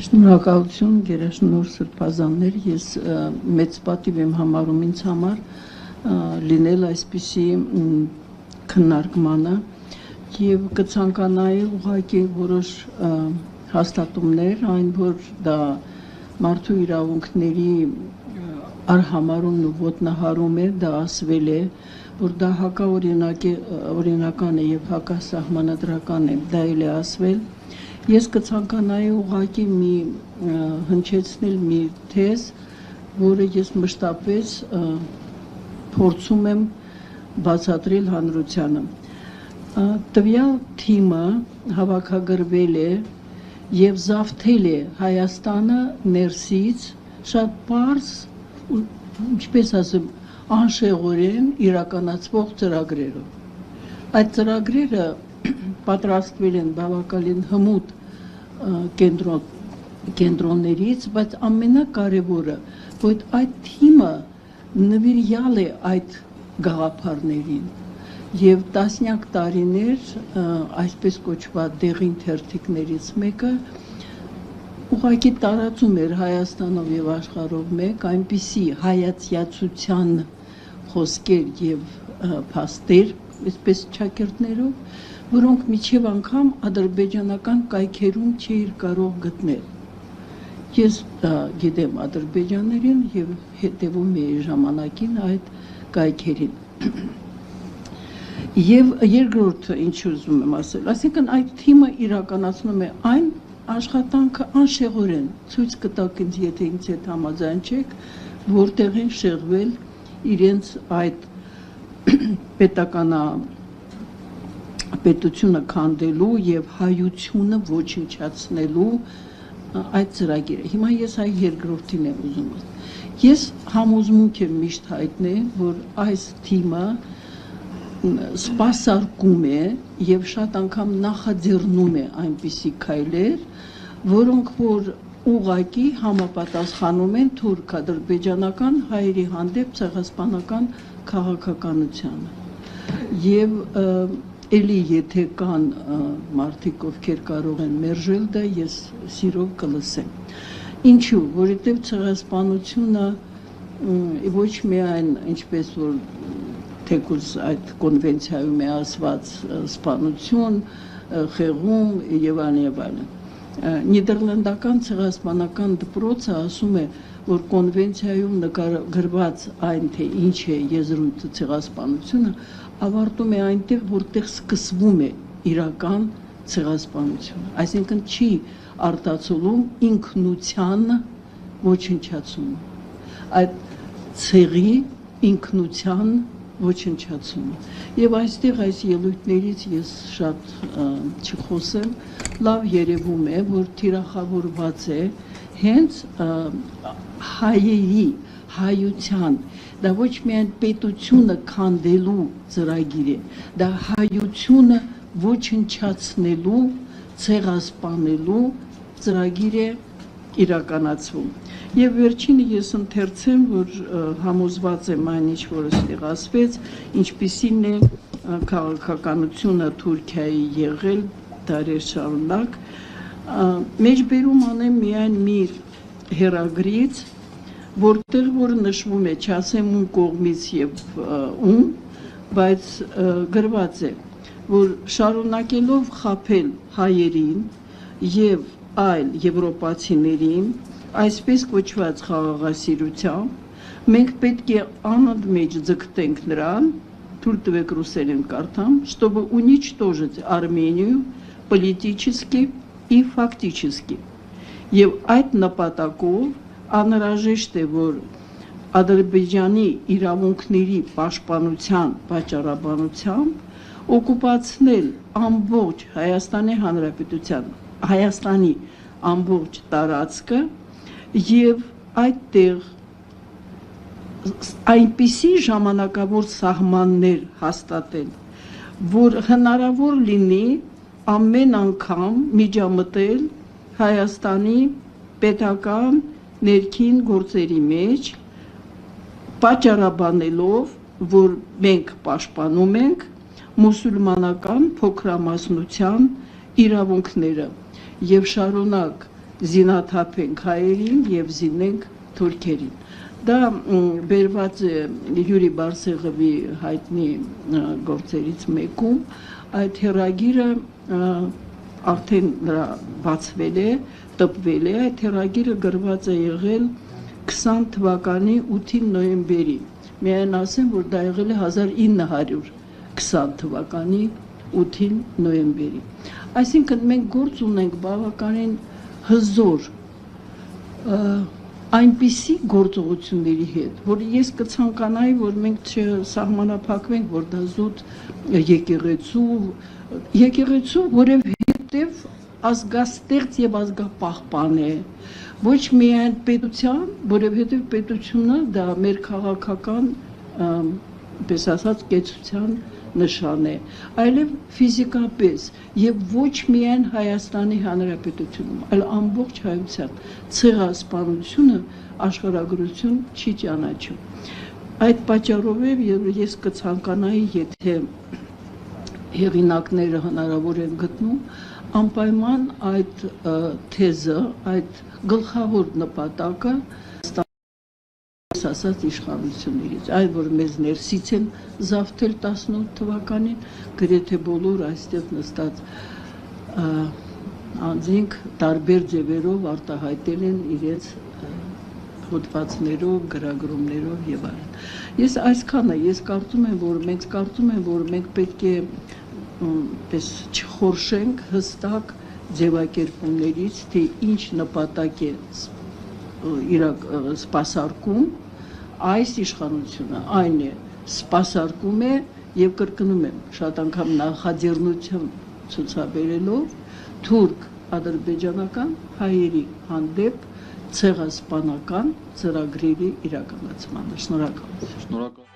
Շնորհակալություն գերաշնորհ սրբազաններ, ես մեծ պատիվ եմ համարում ինձ համար լինել այսպիսի քննարկմանը եւ կցանկանայի ուղղակի որոշ հաստատումներ, այն որ դա մարդու իրավունքների արհամարումն ու ոտնահարում է, դա ասվել է, որ դա հակաօրինական է եւ հակասահմանադրական է, դա էլ է ասվել։ Ես կցանկանայի ուղղակի մի հնչեցնել մի թեզ, որը ես մշտապես փորձում եմ բացատրել հանրությանը։ Տվյալ թիմը հավաքագրվել է եւ զավթել է Հայաստանը ներսից շատ բարձ, ինչպես ասեմ, անշեղորեն իրականացվող ծրագրերով։ Այդ ծրագրերը պատրաստվել են բավականին հմուտ կենտրոններից, բայց ամենակարևորը, որ այդ թիմը նվիրյալ է այդ գաղափարներին եւ տասնյակ տարիներ այսպես կոչված դեղին թերթիկներից մեկը ուղղակի տարածում էր Հայաստանով եւ աշխարհով մեկ այնպիսի հայացյացության խոսքեր եւ փաստեր, այսպես ճակերտներով, որոնք միջև անգամ ադրբեջանական կայքերում չէր կարող գտնել։ Ես գիտեմ ադրբեջաներին եւ հետևում էի ժամանակին այդ կայքերին։ Եվ երկրորդը ինչ ուզում եմ ասել, այսինքն այդ թիմը իրականացնում է այն աշխատանքը անշեղորեն, ցույց կտակ ինձ, եթե ինձ հետ համաձայն չեք, որտեղ են շեղվել իրենց այդ պետությունը քանդելու եւ հայությունը ոչնչացնելու այդ ծրագիրը։ Հիմա ես այ երկրորդին եմ ուզում ասել։ Ես համոզմունք եմ միշտ հայտնել, որ այս թիմը սպասարկում է եւ շատ անգամ նախաձեռնում է այնպիսի քայլեր, որոնք որ ուղղակի համապատասխանում են թուրք-ադրբեջանական հայերի հանդեպ ցեղասպանական քաղաքականությանը։ Եվ էլի եթե կան մարդիկ, ովքեր կարող են մերժել դա, ես սիրով կլսեմ։ Ինչու, որովհետև ցեղասպանությունը ոչ միայն ինչպես որ թեկուզ այդ կոնվենցիայում է ասված սպանություն, խեղում եւ այլն։ Նիդերլանդական ցեղասպանական դպրոցը ասում է, որ կոնվենցիայում նկարագրված այն թե ինչ է եզրույթը ցեղասպանությունը, ավարտում է այնտեղ, որտեղ սկսվում է իրական ցեղասպանությունը։ Այսինքն չի արտացոլում ինքնության ոչնչացումը, այդ ցեղի ինքնության ոչնչացումը։ Եվ այստեղ այս ելույթներից ես շատ չխոսեմ, լավ երևում է, որ թիրախավորված է հենց հայերի, հայության, դա ոչ միայն պետությունը քանդելու ծրագիր է, դա հայությունը ոչնչացնելու, ցեղասպանելու ծրագիր է իրականացվում։ Եվ վերջինը ես ընթերցեմ, որ համոզված եմ այն ինչ որ այստեղ ասվեց, ինչպիսին է քաղաքականությունը Թուրքիայի եղել դարեր շարունակ։ Մեջբերում անեմ միայն մի հեռագրից, որտեղ որ նշվում է, չասեմ ում կողմից եւ ում, բայց գրված է, որ շարունակելով խաբել հայերին եւ այլ եվրոպացիներին, այսպես կոչված խաղաղասիրությամբ, մենք պետք է անընդմեջ ձգտենք նրան, թույլ տվեք ռուսերեն կարդամ, чтобы уничтожить Армению политически и фактически։ Եվ այդ նպատակով անհրաժեշտ է, որ Ադրբեջանի իրավունքների պաշտպանության պատճառաբանությամբ օկուպացնել ամբողջ Հայաստանի Հանրապետության, Հայաստանի ամբողջ տարածքը եւ այդտեղ այնպիսի ժամանակավոր սահմաններ հաստատել, որ հնարավոր լինի ամեն անգամ միջամտել Հայաստանի պետական ներքին գործերի մեջ, պատճառաբանելով, որ մենք պաշտպանում ենք մուսուլմանական փոքրամասնության իրավունքները եւ շարունակ զինաթափենք հայերին եւ զինենք թուրքերին։ Դա բերված է Յուրի Բարսեղովի հայտնի գործերից մեկում, այդ հերագիրը արդեն նրա բացվել է, տպվել է, այդ հերագիրը գրված է եղել 20 թվականի 8 նոյեմբերի։ Միայն ասեմ, որ դա եղել է 1920 թվականի 8 նոյեմբերի։ Այսինքն մենք գործ ունենք բավականին հզոր այնպիսի գործողությունների հետ, որ ես կցանկանայի, որ մենք չսահմանափակվենք, որ դա զուտ եկեղեցու, որովհետև ազգաստեղծ եւ ազգապահպան է, ոչ միայն պետության, որովհետև պետությունը դա մեր քաղաքական, պես ասած, կեցության նշան է, այլև ֆիզիկապես եւ ոչ միայն Հայաստանի Հանրապետությունում, այլ ամբողջ հայության ցեղասպանությունը աշխարհագրություն չի ճանաչում։ Այդ պատճառով ես կցանկանայի, եթե հեղինակները հնարավոր են գտնում, անպայման այդ թեզը, այդ գլխավոր նպատակը ասած իշխանություններից, այն որ մեզ ներսից են զավթել 18 թվականին, գրեթե բոլոր այստեղ նստած անձինք տարբեր ձևերով արտահայտել են իրենց հոդվածներով, գրագրումներով եւ այլն։ Ես այսքանը, ես կարծում եմ, որ մենք պետք է պես չխորշենք հստակ ձևակերպումներից, թե ինչ նպատակ է սպասարկում այս իշխանությունը, այն է սպասարկում է եւ կրկնում եմ շատ անգամ նախաձեռնություն ցուցաբերելով թուրք ադրբեջանական հայերի հանդեպ ցեղասպանական ծրագրերի իրականացմանը։ Շնորհակալ եմ։